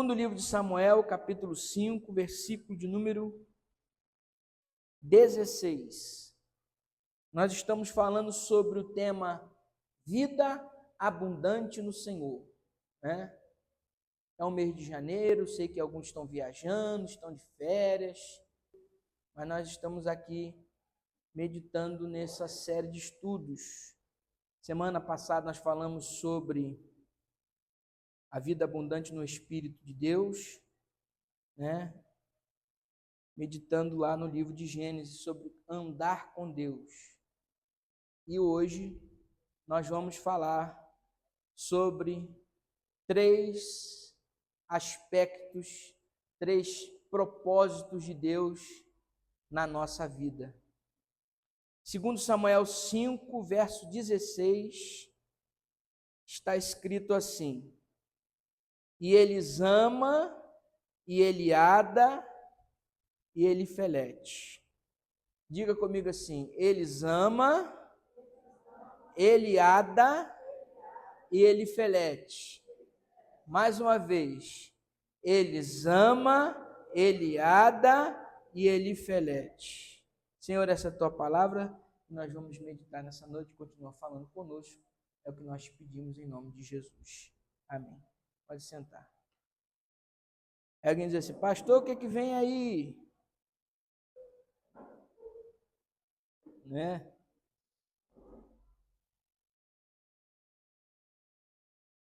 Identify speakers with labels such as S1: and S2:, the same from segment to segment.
S1: Segundo livro de Samuel, capítulo 5, versículo de número 16. Nós estamos falando sobre o tema vida abundante no Senhor, né? É o mês de janeiro, sei que alguns estão viajando, estão de férias, mas nós estamos aqui meditando nessa série de estudos. Semana passada nós falamos sobre a vida abundante no Espírito de Deus, né? Meditando lá no livro de Gênesis sobre andar com Deus. E hoje nós vamos falar sobre três aspectos, três propósitos de Deus na nossa vida. Segundo Samuel 5, verso 16, está escrito assim: e Elisama, e Eliada, e Elifelete. Diga comigo assim: Elisama, Eliada e Elifelete. Mais uma vez: Elisama, Eliada e Elifelete. Senhor, essa é a tua palavra, nós vamos meditar nessa noite e continuar falando conosco. É o que nós pedimos em nome de Jesus. Amém. Pode sentar. Alguém diz assim: pastor, o que vem aí? Né?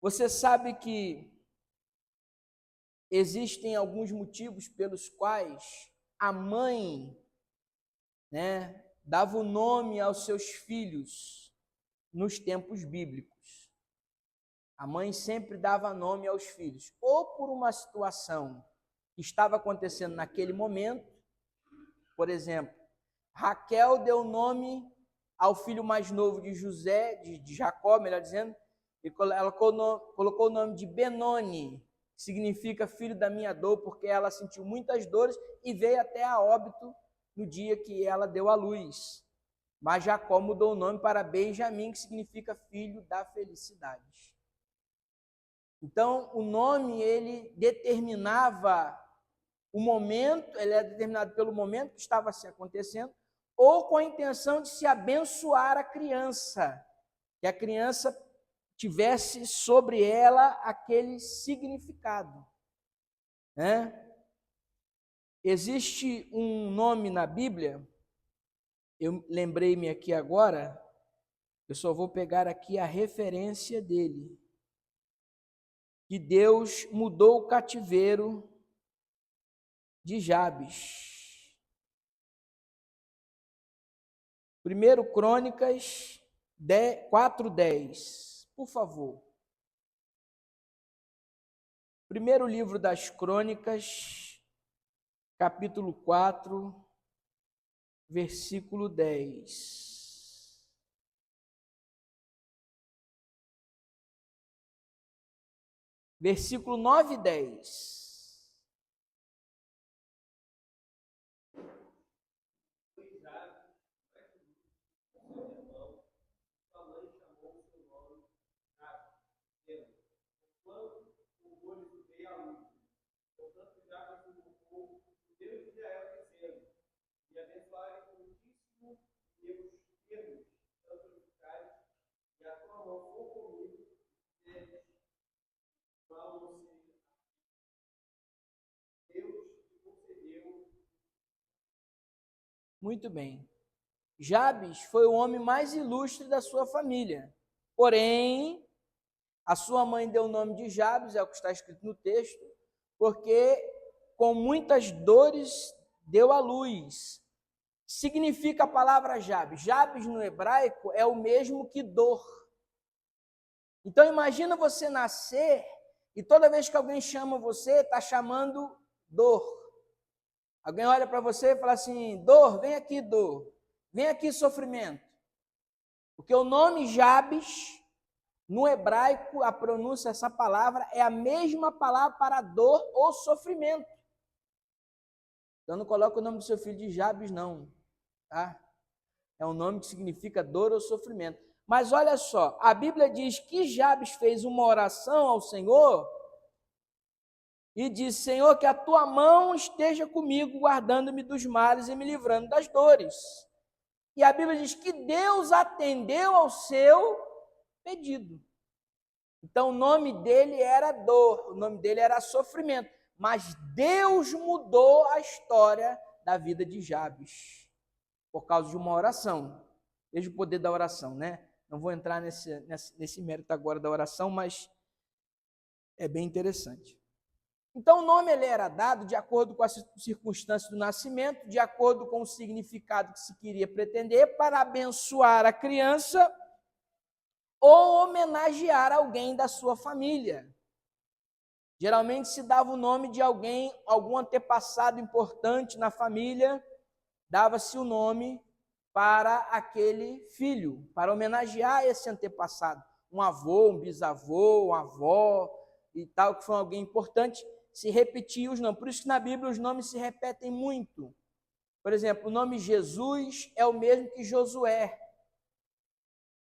S1: Você sabe que existem alguns motivos pelos quais a mãe, né, dava o nome aos seus filhos nos tempos bíblicos. A mãe sempre dava nome aos filhos, ou por uma situação que estava acontecendo naquele momento. Por exemplo, Raquel deu nome ao filho mais novo de José, de Jacó, melhor dizendo, e ela colocou o nome de Benoni, que significa filho da minha dor, porque ela sentiu muitas dores e veio até a óbito no dia que ela deu à luz. Mas Jacó mudou o nome para Benjamim, que significa filho da felicidade. Então, o nome, ele determinava o momento, ele é determinado pelo momento que estava se acontecendo, ou com a intenção de se abençoar a criança, que a criança tivesse sobre ela aquele significado, né? Existe um nome na Bíblia, eu lembrei-me aqui agora, eu só vou pegar aqui a referência dele, que Deus mudou o cativeiro de Jabes. 1 Crônicas 4:10, por favor. Primeiro livro das Crônicas, capítulo 4, versículo 10. Versículo 9 e 10. Muito bem. Jabes foi o homem mais ilustre da sua família. Porém, a sua mãe deu o nome de Jabes, é o que está escrito no texto, porque com muitas dores deu à luz. Significa a palavra Jabes. Jabes no hebraico é o mesmo que dor. Então imagina você nascer e toda vez que alguém chama você, está chamando dor. Alguém olha para você e fala assim: dor, vem aqui, dor. Vem aqui, sofrimento. Porque o nome Jabes, no hebraico, a pronúncia dessa palavra é a mesma palavra para dor ou sofrimento. Então não coloca o nome do seu filho de Jabes, não. Tá? É um nome que significa dor ou sofrimento. Mas olha só, a Bíblia diz que Jabes fez uma oração ao Senhor e disse: Senhor, que a tua mão esteja comigo, guardando-me dos males e me livrando das dores. E a Bíblia diz que Deus atendeu ao seu pedido. Então o nome dele era dor, o nome dele era sofrimento, mas Deus mudou a história da vida de Jabes por causa de uma oração. Veja o poder da oração, né? Não vou entrar nesse mérito agora da oração, mas é bem interessante. Então o nome ele era dado de acordo com as circunstâncias do nascimento, de acordo com o significado que se queria pretender, para abençoar a criança ou homenagear alguém da sua família. Geralmente se dava o nome de alguém, algum antepassado importante na família, dava-se o nome para aquele filho, para homenagear esse antepassado. Um avô, um bisavô, uma avó e tal, que foi alguém importante, se repetia os nomes. Por isso que na Bíblia os nomes se repetem muito. Por exemplo, o nome Jesus é o mesmo que Josué,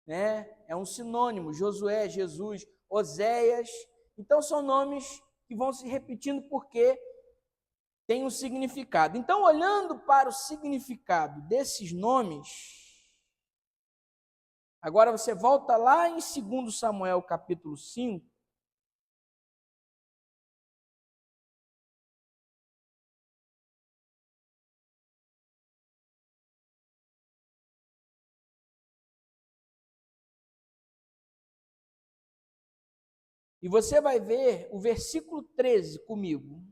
S1: né? É um sinônimo, Josué, Jesus, Oséias. Então são nomes que vão se repetindo porque tem um significado. Então, olhando para o significado desses nomes, agora você volta lá em 2 Samuel, capítulo 5, e você vai ver o versículo 13 comigo.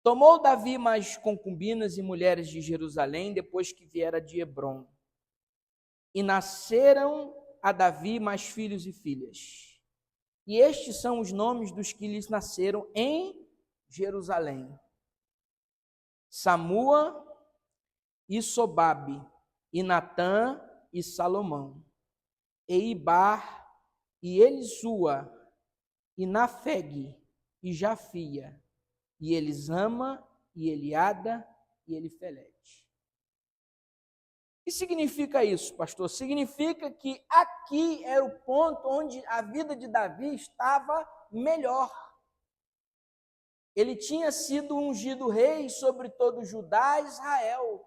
S1: Tomou Davi mais concubinas e mulheres de Jerusalém, depois que viera de Hebrom. E nasceram a Davi mais filhos e filhas. E estes são os nomes dos que lhes nasceram em Jerusalém: Samua e Sobabe, e Natã e Salomão, e Ibar e Elisua, e Nafeg e Jafia, e Elisama e Eliada e Elifelete. O que significa isso, pastor? Significa que aqui era o ponto onde a vida de Davi estava melhor. Ele tinha sido ungido rei sobre todo Judá e Israel.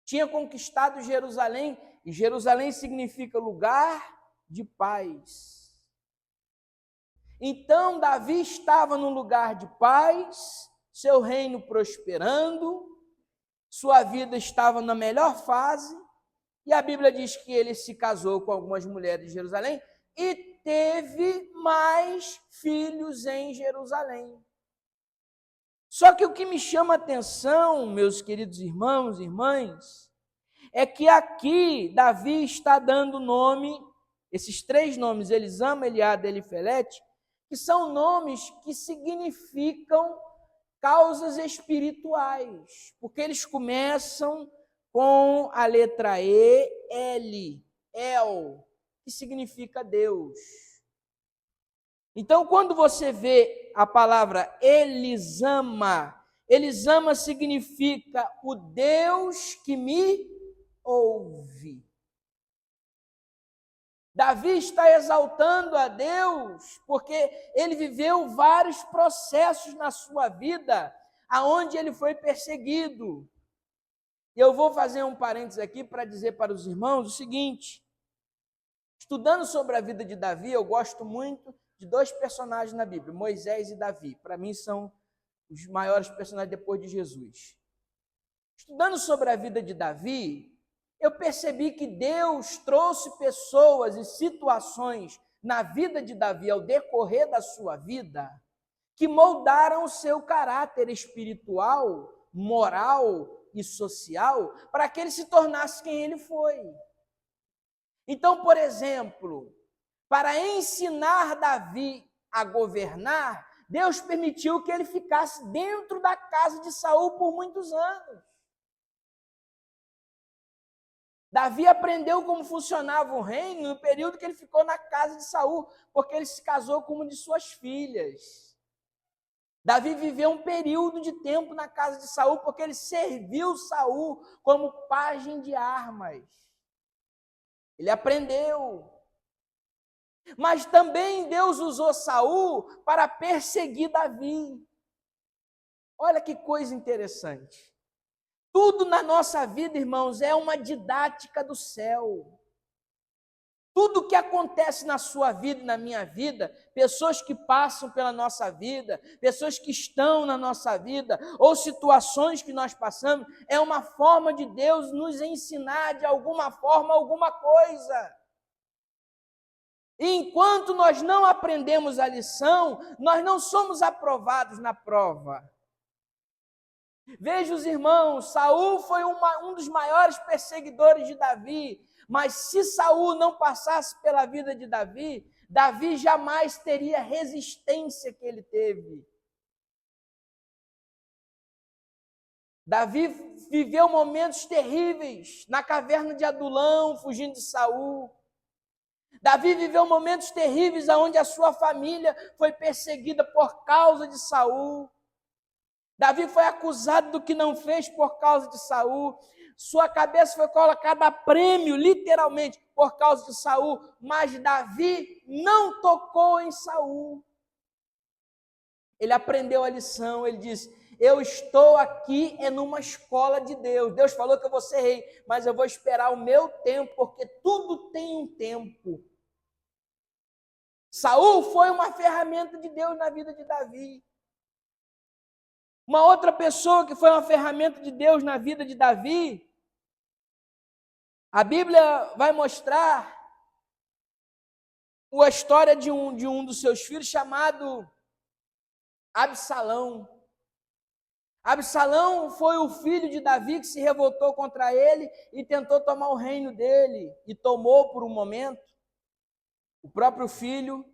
S1: Tinha conquistado Jerusalém, e Jerusalém significa lugar de paz. Então, Davi estava num lugar de paz, seu reino prosperando, sua vida estava na melhor fase, e a Bíblia diz que ele se casou com algumas mulheres de Jerusalém e teve mais filhos em Jerusalém. Só que o que me chama a atenção, meus queridos irmãos e irmãs, é que aqui Davi está dando nome, esses três nomes, Elisama, Eliada e Elifelete, que são nomes que significam causas espirituais, porque eles começam com a letra E, L, El, que significa Deus. Então, quando você vê a palavra Elisama, Elisama significa o Deus que me ouve. Davi está exaltando a Deus porque ele viveu vários processos na sua vida aonde ele foi perseguido. E eu vou fazer um parênteses aqui para dizer para os irmãos o seguinte: estudando sobre a vida de Davi, eu gosto muito de dois personagens na Bíblia, Moisés e Davi. Para mim são os maiores personagens depois de Jesus. Estudando sobre a vida de Davi, eu percebi que Deus trouxe pessoas e situações na vida de Davi ao decorrer da sua vida que moldaram o seu caráter espiritual, moral e social para que ele se tornasse quem ele foi. Então, por exemplo, para ensinar Davi a governar, Deus permitiu que ele ficasse dentro da casa de Saul por muitos anos. Davi aprendeu como funcionava o reino no período que ele ficou na casa de Saul, porque ele se casou com uma de suas filhas. Davi viveu um período de tempo na casa de Saul, porque ele serviu Saul como pajem de armas. Ele aprendeu. Mas também Deus usou Saul para perseguir Davi. Olha que coisa interessante. Tudo na nossa vida, irmãos, é uma didática do céu. Tudo que acontece na sua vida e na minha vida, pessoas que passam pela nossa vida, pessoas que estão na nossa vida, ou situações que nós passamos, é uma forma de Deus nos ensinar de alguma forma alguma coisa. E enquanto nós não aprendemos a lição, nós não somos aprovados na prova. Veja os irmãos, Saul foi um dos maiores perseguidores de Davi, mas se Saul não passasse pela vida de Davi, Davi jamais teria a resistência que ele teve. Davi viveu momentos terríveis na caverna de Adulão, fugindo de Saul. Davi viveu momentos terríveis onde a sua família foi perseguida por causa de Saul. Davi foi acusado do que não fez por causa de Saul. Sua cabeça foi colocada a prêmio, literalmente, por causa de Saul. Mas Davi não tocou em Saul. Ele aprendeu a lição, ele disse: eu estou aqui numa escola de Deus. Deus falou que eu vou ser rei, mas eu vou esperar o meu tempo, porque tudo tem um tempo. Saul foi uma ferramenta de Deus na vida de Davi. Uma outra pessoa que foi uma ferramenta de Deus na vida de Davi, a Bíblia vai mostrar a história de um dos seus filhos chamado Absalão. Absalão foi o filho de Davi que se revoltou contra ele e tentou tomar o reino dele, e tomou por um momento. O próprio filho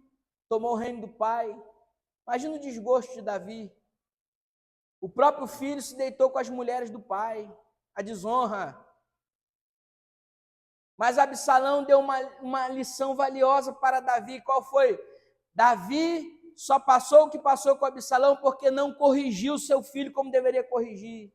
S1: tomou o reino do pai. Imagina o desgosto de Davi. O próprio filho se deitou com as mulheres do pai, a desonra. Mas Absalão deu uma lição valiosa para Davi. Qual foi? Davi só passou o que passou com Absalão porque não corrigiu seu filho como deveria corrigir.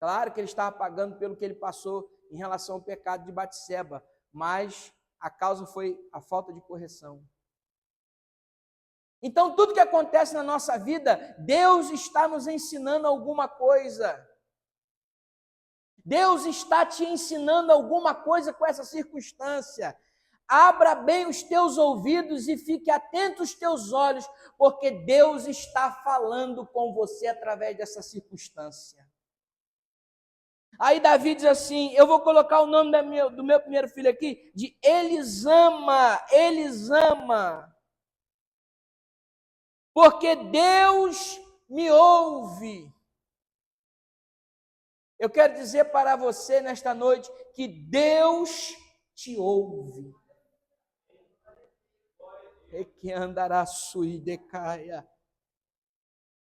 S1: Claro que ele estava pagando pelo que ele passou em relação ao pecado de Batseba, mas a causa foi a falta de correção. Então, tudo que acontece na nossa vida, Deus está nos ensinando alguma coisa. Deus está te ensinando alguma coisa com essa circunstância. Abra bem os teus ouvidos e fique atento os teus olhos, porque Deus está falando com você através dessa circunstância. Aí Davi diz assim: eu vou colocar o nome do meu primeiro filho aqui de Elisama, porque Deus me ouve. Eu quero dizer para você nesta noite que Deus te ouve. E que andará sui decaia.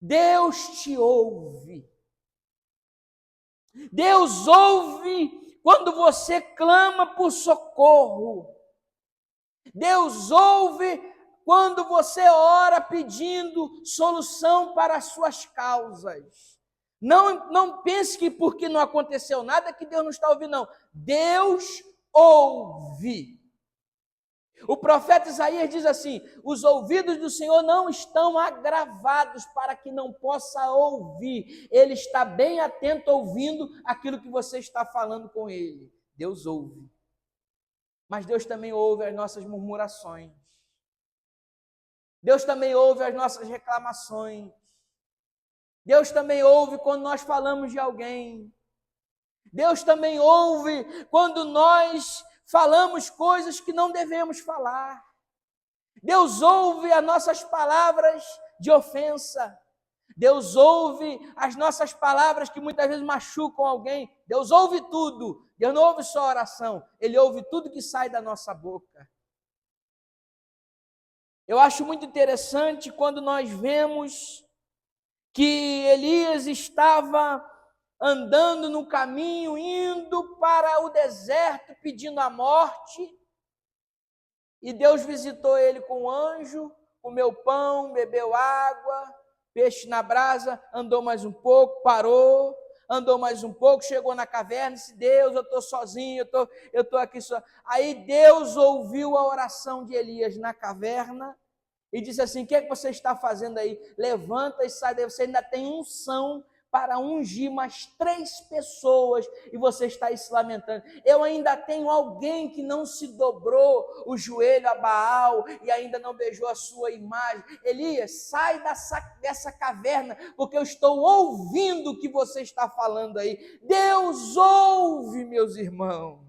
S1: Deus te ouve. Deus ouve quando você clama por socorro. Deus ouve quando você ora pedindo solução para as suas causas. Não pense que porque não aconteceu nada que Deus não está ouvindo, não. Deus ouve. O profeta Isaías diz assim: os ouvidos do Senhor não estão agravados para que não possa ouvir. Ele está bem atento ouvindo aquilo que você está falando com ele. Deus ouve. Mas Deus também ouve as nossas murmurações. Deus também ouve as nossas reclamações. Deus também ouve quando nós falamos de alguém. Deus também ouve quando nós falamos coisas que não devemos falar. Deus ouve as nossas palavras de ofensa. Deus ouve as nossas palavras que muitas vezes machucam alguém. Deus ouve tudo. Deus não ouve só a oração. Ele ouve tudo que sai da nossa boca. Eu acho muito interessante quando nós vemos que Elias estava andando no caminho, indo para o deserto, pedindo a morte, e Deus visitou ele com um anjo, comeu pão, bebeu água, peixe na brasa, andou mais um pouco, parou, andou mais um pouco, chegou na caverna e disse: Deus, eu estou sozinho, eu estou aqui só. Aí Deus ouviu a oração de Elias na caverna e disse assim: o que é que você está fazendo aí? Levanta e sai daí, você ainda tem unção para ungir mais 3 pessoas e você está aí se lamentando. Eu ainda tenho alguém que não se dobrou o joelho a Baal e ainda não beijou a sua imagem. Elias, sai dessa caverna, porque eu estou ouvindo o que você está falando aí. Deus ouve, meus irmãos.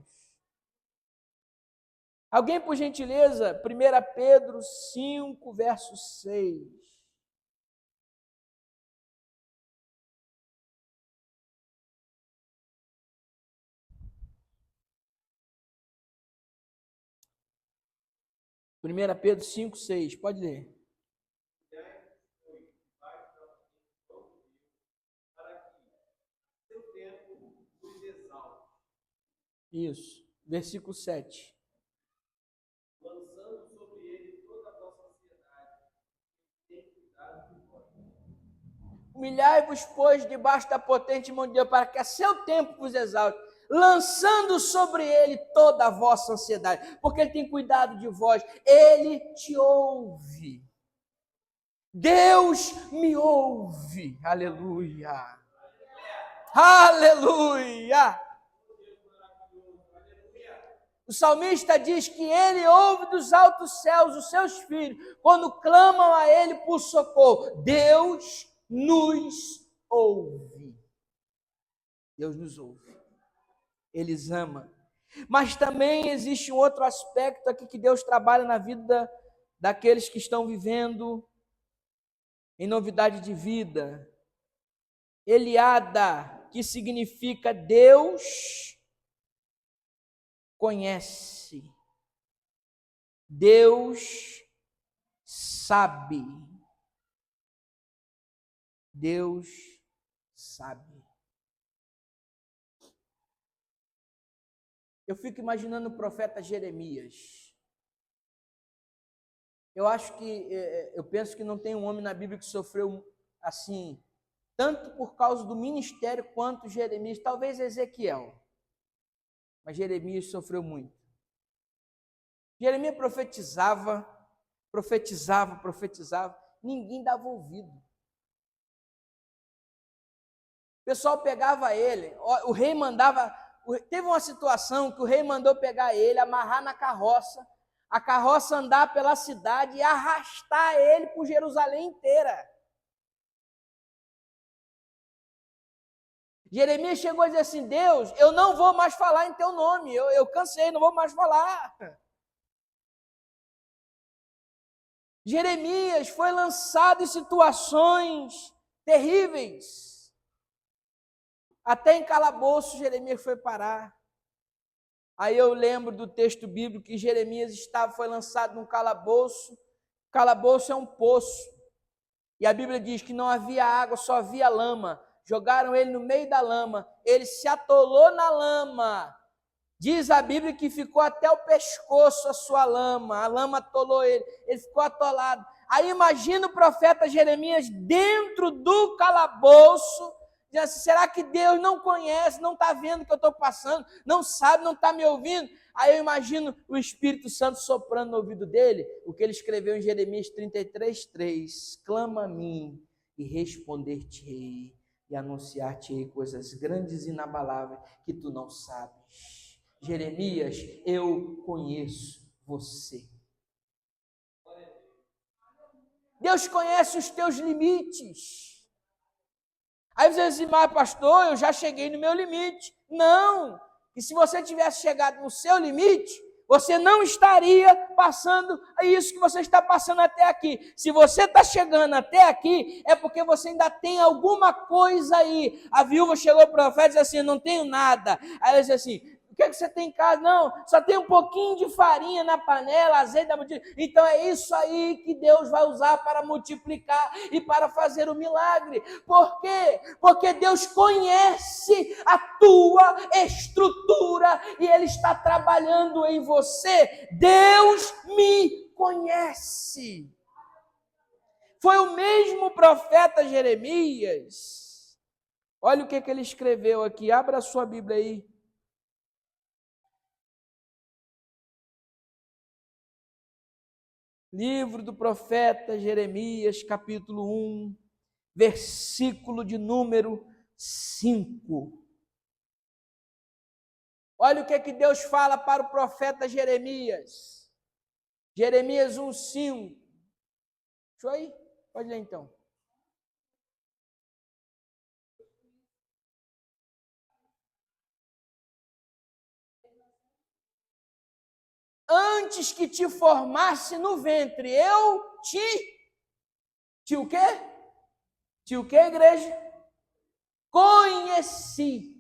S1: Alguém, por gentileza, 1 Pedro 5, verso 6. 1 Pedro 5, 6, pode ler. Isso, versículo 7.
S2: Lançando sobre ele toda a vossa ansiedade, tem cuidado de vós.
S1: Humilhai-vos, pois, debaixo da potente mão de Deus, para que a seu tempo vos exalte, lançando sobre ele toda a vossa ansiedade, porque ele tem cuidado de vós, ele te ouve. Deus me ouve, aleluia, aleluia. O salmista diz que ele ouve dos altos céus os seus filhos, quando clamam a ele por socorro. Deus nos ouve. Deus nos ouve. Eles amam. Mas também existe um outro aspecto aqui que Deus trabalha na vida daqueles que estão vivendo em novidade de vida. Eliada, que significa Deus conhece. Deus sabe. Deus sabe. Eu fico imaginando o profeta Jeremias. Eu penso que não tem um homem na Bíblia que sofreu assim, tanto por causa do ministério quanto Jeremias, talvez Ezequiel. Mas Jeremias sofreu muito. Jeremias profetizava, ninguém dava ouvido. O pessoal pegava ele, o rei mandava, teve uma situação que o rei mandou pegar ele, amarrar na carroça, a carroça andar pela cidade e arrastar ele por Jerusalém inteira. Jeremias chegou a dizer assim: Deus, eu não vou mais falar em teu nome, eu cansei, não vou mais falar. Jeremias foi lançado em situações terríveis. Até em calabouço Jeremias foi parar. Aí eu lembro do texto bíblico que Jeremias foi lançado num calabouço. Calabouço é um poço. E a Bíblia diz que não havia água, só havia lama. Jogaram ele no meio da lama. Ele se atolou na lama. Diz a Bíblia que ficou até o pescoço a sua lama. A lama atolou ele. Ele ficou atolado. Aí imagina o profeta Jeremias dentro do calabouço, dizendo assim: será que Deus não conhece, não está vendo o que eu estou passando, não sabe, não está me ouvindo? Aí eu imagino o Espírito Santo soprando no ouvido dele, o que ele escreveu em Jeremias 33:3: clama a mim e responder-te-ei, e anunciar-te-ei coisas grandes e inabaláveis que tu não sabes. Jeremias, eu conheço você. Deus conhece os teus limites. Aí você diz assim: mas pastor, eu já cheguei no meu limite. Não, e se você tivesse chegado no seu limite, você não estaria passando isso que você está passando até aqui. Se você está chegando até aqui, é porque você ainda tem alguma coisa aí. A viúva chegou para o profeta e disse assim: não tenho nada. Aí ela disse assim: o que é que você tem em casa? Não, só tem um pouquinho de farinha na panela, azeite da multidão. Então é isso aí que Deus vai usar para multiplicar e para fazer o milagre. Por quê? Porque Deus conhece a tua estrutura e Ele está trabalhando em você. Deus me conhece. Foi o mesmo profeta Jeremias Olha o que ele escreveu aqui. Abra a sua Bíblia aí. Livro do profeta Jeremias, capítulo 1, versículo de número 5. Olha o que Deus fala para o profeta Jeremias. Jeremias 1, 5. Deixa eu aí? Pode ler então. Antes que te formasse no ventre, eu te o quê? Te o quê, igreja? Conheci.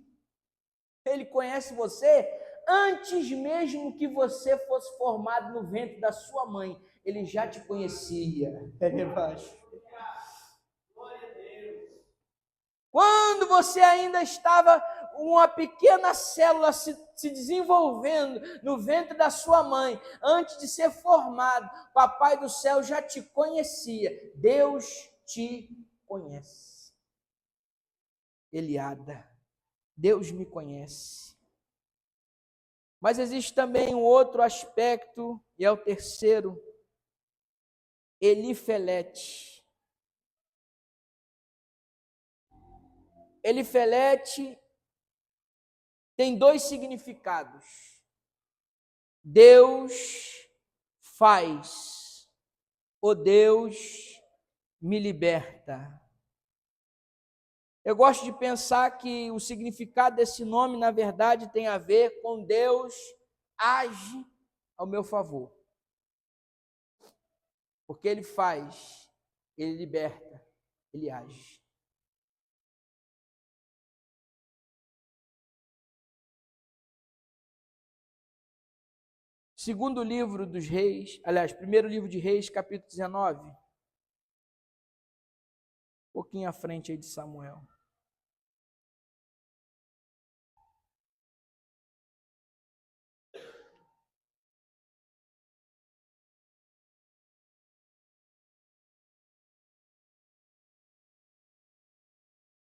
S1: Ele conhece você antes mesmo que você fosse formado no ventre da sua mãe. Ele já te conhecia. Quando você ainda estava uma pequena célula se desenvolvendo no ventre da sua mãe, antes de ser formado, Papai do céu já te conhecia. Deus te conhece. Eliada, Deus me conhece. Mas existe também um outro aspecto, e é o terceiro, Elifelete. Elifelete tem dois significados. Deus faz, ou Deus me liberta. Eu gosto de pensar que o significado desse nome, na verdade, tem a ver com Deus age ao meu favor. Porque Ele faz, Ele liberta, Ele age. Segundo livro dos Reis, aliás, primeiro livro de Reis, capítulo 19. Um pouquinho à frente aí de Samuel.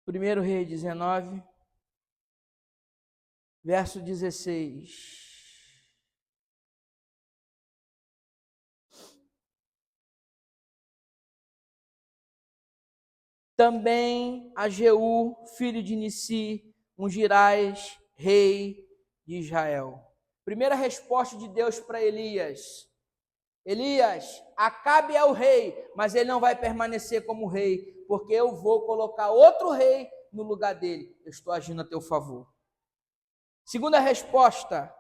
S1: Primeiro Reis 19, verso 16. Também a Jeú, filho de Nissi, ungirás rei de Israel. Primeira resposta de Deus para Elias. Elias, Acabe é o rei, mas ele não vai permanecer como rei, porque eu vou colocar outro rei no lugar dele. Eu estou agindo a teu favor. Segunda resposta,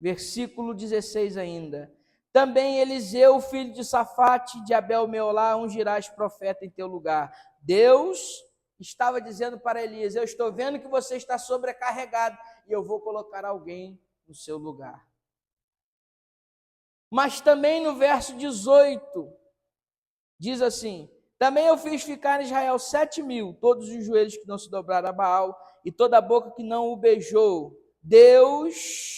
S1: versículo 16 ainda. Também Eliseu, filho de Safate, de Abel-Meolá, ungirás profeta em teu lugar. Deus estava dizendo para Elias, eu estou vendo que você está sobrecarregado e eu vou colocar alguém no seu lugar. Mas também no verso 18, diz assim, também eu fiz ficar em Israel 7.000, todos os joelhos que não se dobraram a Baal e toda a boca que não o beijou. Deus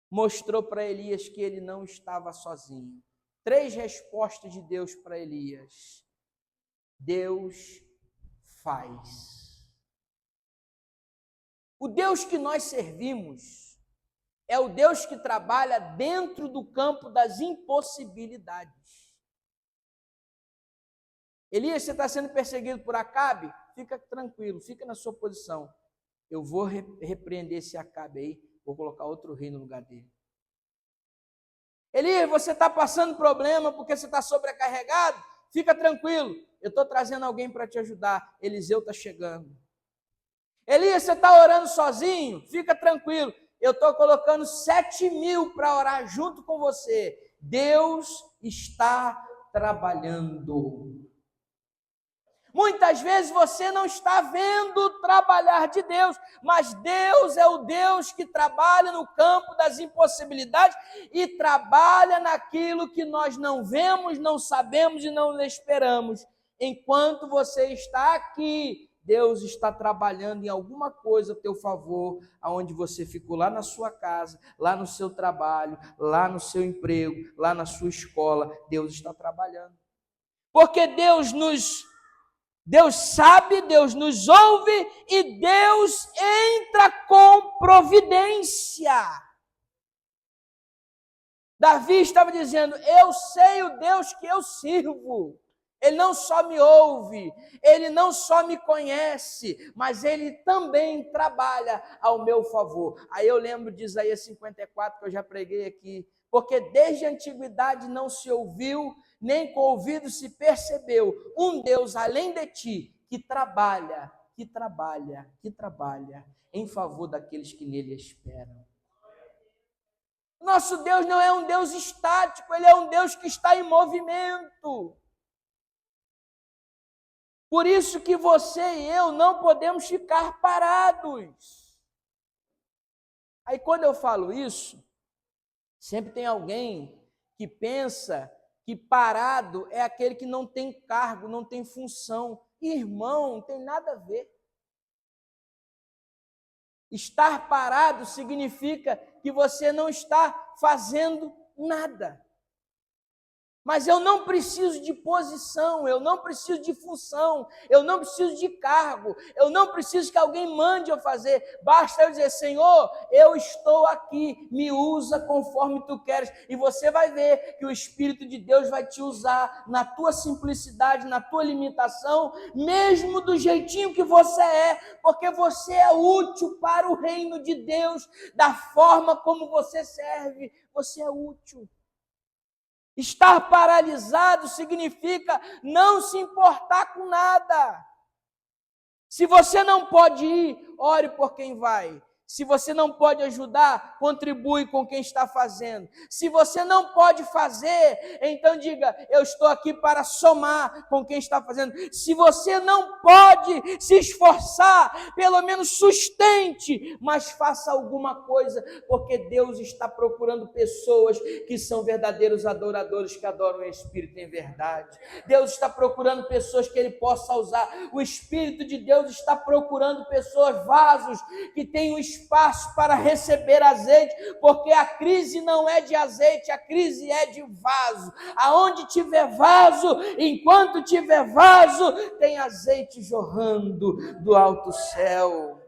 S1: mostrou para Elias que ele não estava sozinho. 3 respostas de Deus para Elias. Deus faz. O Deus que nós servimos é o Deus que trabalha dentro do campo das impossibilidades. Elias, você está sendo perseguido por Acabe? Fica tranquilo, fica na sua posição. Eu vou repreender esse Acabe aí, vou colocar outro rei no lugar dele. Elias, você está passando problema porque você está sobrecarregado? Fica tranquilo, eu estou trazendo alguém para te ajudar. Eliseu está chegando. Elias, você está orando sozinho? Fica tranquilo, eu estou colocando 7.000 para orar junto com você. Deus está trabalhando. Muitas vezes você não está vendo o trabalhar de Deus, mas Deus é o Deus que trabalha no campo das impossibilidades e trabalha naquilo que nós não vemos, não sabemos e não esperamos. Enquanto você está aqui, Deus está trabalhando em alguma coisa a teu favor, aonde você ficou lá na sua casa, lá no seu trabalho, lá no seu emprego, lá na sua escola. Deus está trabalhando. Porque Deus nos Deus sabe, Deus nos ouve e Deus entra com providência. Davi estava dizendo: eu sei o Deus que eu sirvo. Ele não só me ouve, ele não só me conhece, mas ele também trabalha ao meu favor. Aí eu lembro de Isaías 54, que eu já preguei aqui. Porque desde a antiguidade não se ouviu, nem com ouvido se percebeu um Deus além de ti, que trabalha em favor daqueles que nele esperam. Nosso Deus não é um Deus estático, ele é um Deus que está em movimento. Por isso que você e eu não podemos ficar parados. Aí quando eu falo isso, sempre tem alguém que pensa que parado é aquele que não tem cargo, não tem função. Irmão, não tem nada a ver. Estar parado significa que você não está fazendo nada. Mas eu não preciso de posição, eu não preciso de função, eu não preciso de cargo, eu não preciso que alguém mande eu fazer. Basta eu dizer: Senhor, eu estou aqui, me usa conforme tu queres. E você vai ver que o Espírito de Deus vai te usar na tua simplicidade, na tua limitação, mesmo do jeitinho que você é, porque você é útil para o reino de Deus, da forma como você serve, você é útil. Estar paralisado significa não se importar com nada. Se você não pode ir, ore por quem vai. Se você não pode ajudar, contribui com quem está fazendo. Se você não pode fazer, então diga: eu estou aqui para somar com quem está fazendo. Se você não pode se esforçar, pelo menos sustente, mas faça alguma coisa, porque Deus está procurando pessoas que são verdadeiros adoradores, que adoram o Espírito em verdade. Deus está procurando pessoas que Ele possa usar. O Espírito de Deus está procurando pessoas, vasos, que tenham espaço para receber azeite, porque a crise não é de azeite, a crise é de vaso. Aonde tiver vaso, enquanto tiver vaso, tem azeite jorrando do alto céu.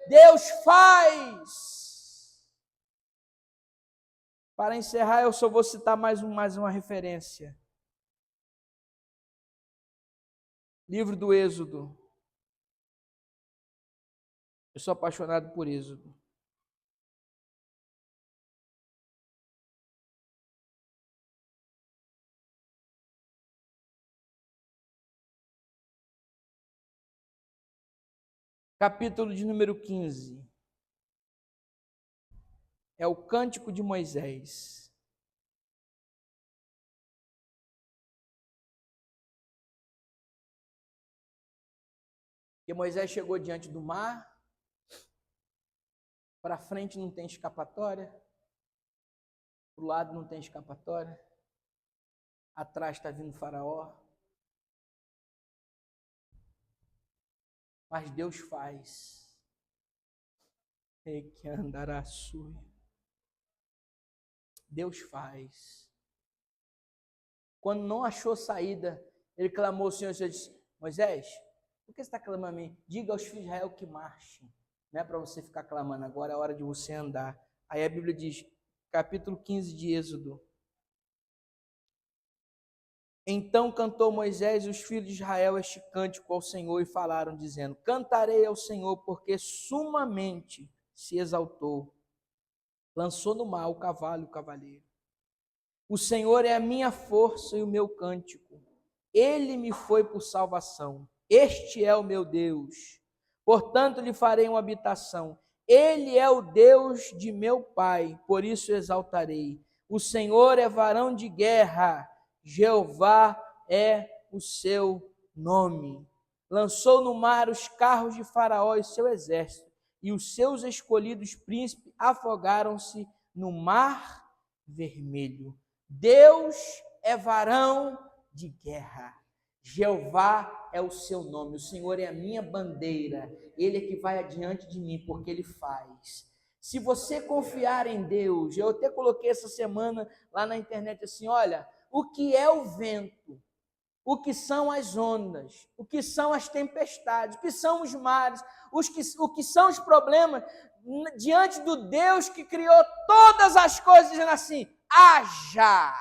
S1: Deus faz. Para encerrar, eu só vou citar mais uma referência. Livro do Êxodo. Eu sou apaixonado por Êxodo. Capítulo de número 15. É o Cântico de Moisés. E Moisés chegou diante do mar. Para frente não tem escapatória. Para o lado não tem escapatória. Atrás está vindo o faraó. Mas Deus faz. Que andará suja. Deus faz. Quando não achou saída, ele clamou ao Senhor. O Senhor disse: Moisés, por que você está clamando a mim? Diga aos filhos de Israel que marchem. Não é para você ficar clamando, agora é hora de você andar. Aí a Bíblia diz, capítulo 15 de Êxodo: então cantou Moisés e os filhos de Israel este cântico ao Senhor e falaram, dizendo: cantarei ao Senhor, porque sumamente se exaltou. Lançou no mar o cavalo e o cavaleiro. O Senhor é a minha força e o meu cântico. Ele me foi por salvação. Este é o meu Deus. Portanto, lhe farei uma habitação. Ele é o Deus de meu pai, por isso exaltarei. O Senhor é varão de guerra. Jeová é o seu nome. Lançou no mar os carros de Faraó e seu exército, e os seus escolhidos príncipes afogaram-se no mar vermelho. Deus é varão de guerra. Jeová é o seu nome. O Senhor é a minha bandeira. Ele é que vai adiante de mim, porque Ele faz. Se você confiar em Deus, eu até coloquei essa semana lá na internet assim: olha, o que é o vento? o que são as ondas, o que são as tempestades, o que são os mares, o que são os problemas, diante do Deus que criou todas as coisas, dizendo assim: haja.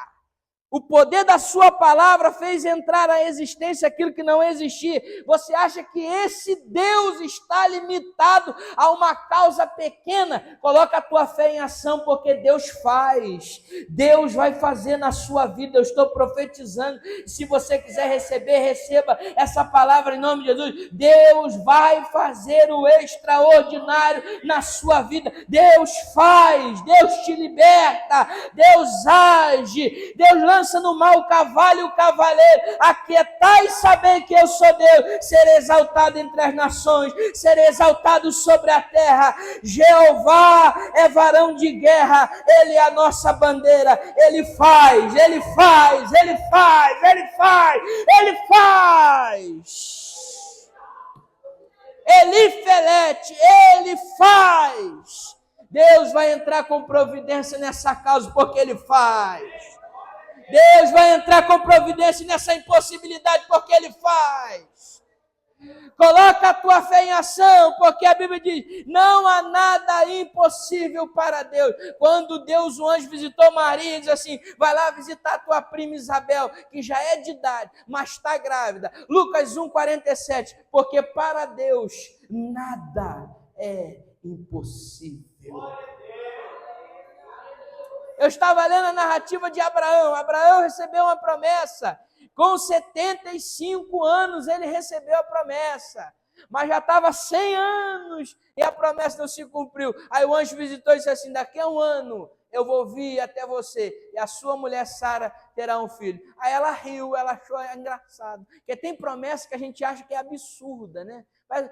S1: O poder da sua palavra fez entrar à existência aquilo que não existia. Você acha que esse Deus está limitado a uma causa pequena? Coloca a tua fé em ação, porque Deus faz. Deus vai fazer na sua vida. Eu estou profetizando. Se você quiser receber, receba essa palavra em nome de Jesus. Deus vai fazer o extraordinário na sua vida. Deus faz. Deus te liberta. Deus age. Deus lança no mar o cavalo e o cavaleiro. Aquietai e saber que eu sou Deus. Serei exaltado entre as nações, serei exaltado sobre a terra. Jeová é varão de guerra, ele é a nossa bandeira. Ele faz, ele faz, ele faz, ele faz, ele faz. Elifelete, ele faz. Deus vai entrar com providência nessa causa, porque ele faz. Deus vai entrar com providência nessa impossibilidade, porque ele faz. Coloca a tua fé em ação, porque a Bíblia diz: não há nada impossível para Deus. Quando Deus, o anjo, visitou Maria, diz assim: vai lá visitar a tua prima Isabel, que já é de idade, mas está grávida. Lucas 1,47, porque para Deus nada é impossível. Eu estava lendo a narrativa de Abraão. Abraão recebeu uma promessa. Com 75 anos ele recebeu a promessa. Mas já estava 100 anos e a promessa não se cumpriu. Aí o anjo visitou e disse assim: daqui a um ano eu vou vir até você e a sua mulher Sara terá um filho. Aí ela riu, ela achou engraçado. Porque tem promessa que a gente acha que é absurda, né? Mas,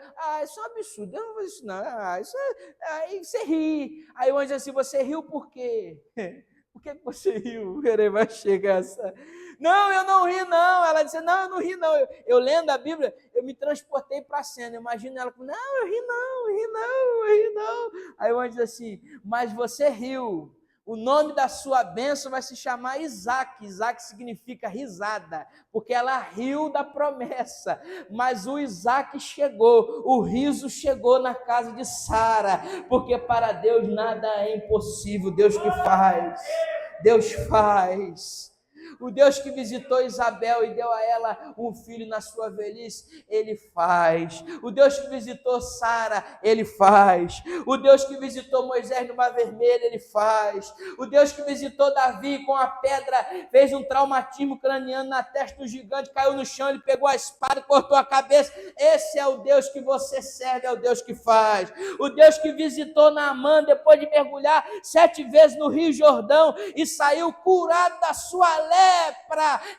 S1: isso é um absurdo, eu não vou isso não. Aí você ri. Aí o anjo disse assim: você riu por quê? Por que você riu? Vai chegar essa... Não, eu não ri não. Ela disse: não, eu não ri não. Eu lendo a Bíblia, eu me transportei para a cena. Eu imagino ela: não, eu ri não, eu ri não, eu ri não. Aí o anjo disse assim: mas você riu. O nome da sua bênção vai se chamar Isaac. Isaac significa risada, porque ela riu da promessa. Mas o Isaac chegou, o riso chegou na casa de Sara, porque para Deus nada é impossível. Deus que faz, Deus faz. O Deus que visitou Isabel e deu a ela um filho na sua velhice, ele faz. O Deus que visitou Sara, ele faz. O Deus que visitou Moisés no Mar Vermelho, ele faz. O Deus que visitou Davi com a pedra, fez um traumatismo craniano na testa do gigante, caiu no chão, ele pegou a espada e cortou a cabeça. Esse é o Deus que você serve, é o Deus que faz. O Deus que visitou Naamã depois de mergulhar 7 vezes no Rio Jordão e saiu curado da sua lepra,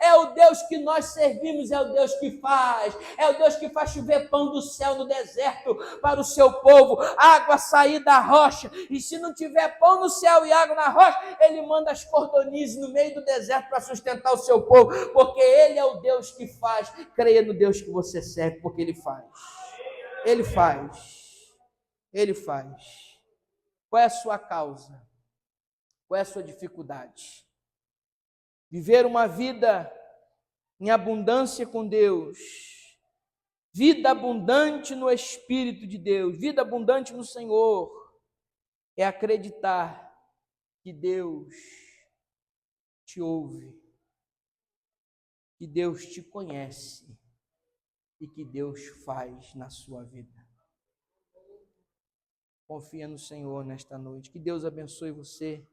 S1: é o Deus que nós servimos, é o Deus que faz, é o Deus que faz chover pão do céu no deserto para o seu povo, água sair da rocha, e se não tiver pão no céu e água na rocha, ele manda as cordonizes no meio do deserto para sustentar o seu povo, porque ele é o Deus que faz. Creia no Deus que você serve, porque ele faz. Ele faz. Ele faz. Qual é a sua causa? Qual é a sua dificuldade? Viver uma vida em abundância com Deus, vida abundante no Espírito de Deus, vida abundante no Senhor, é acreditar que Deus te ouve, que Deus te conhece e que Deus faz na sua vida. Confia no Senhor nesta noite. Que Deus abençoe você.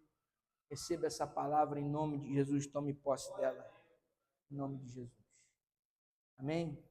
S1: Receba essa palavra em nome de Jesus. Tome posse dela. Em nome de Jesus. Amém?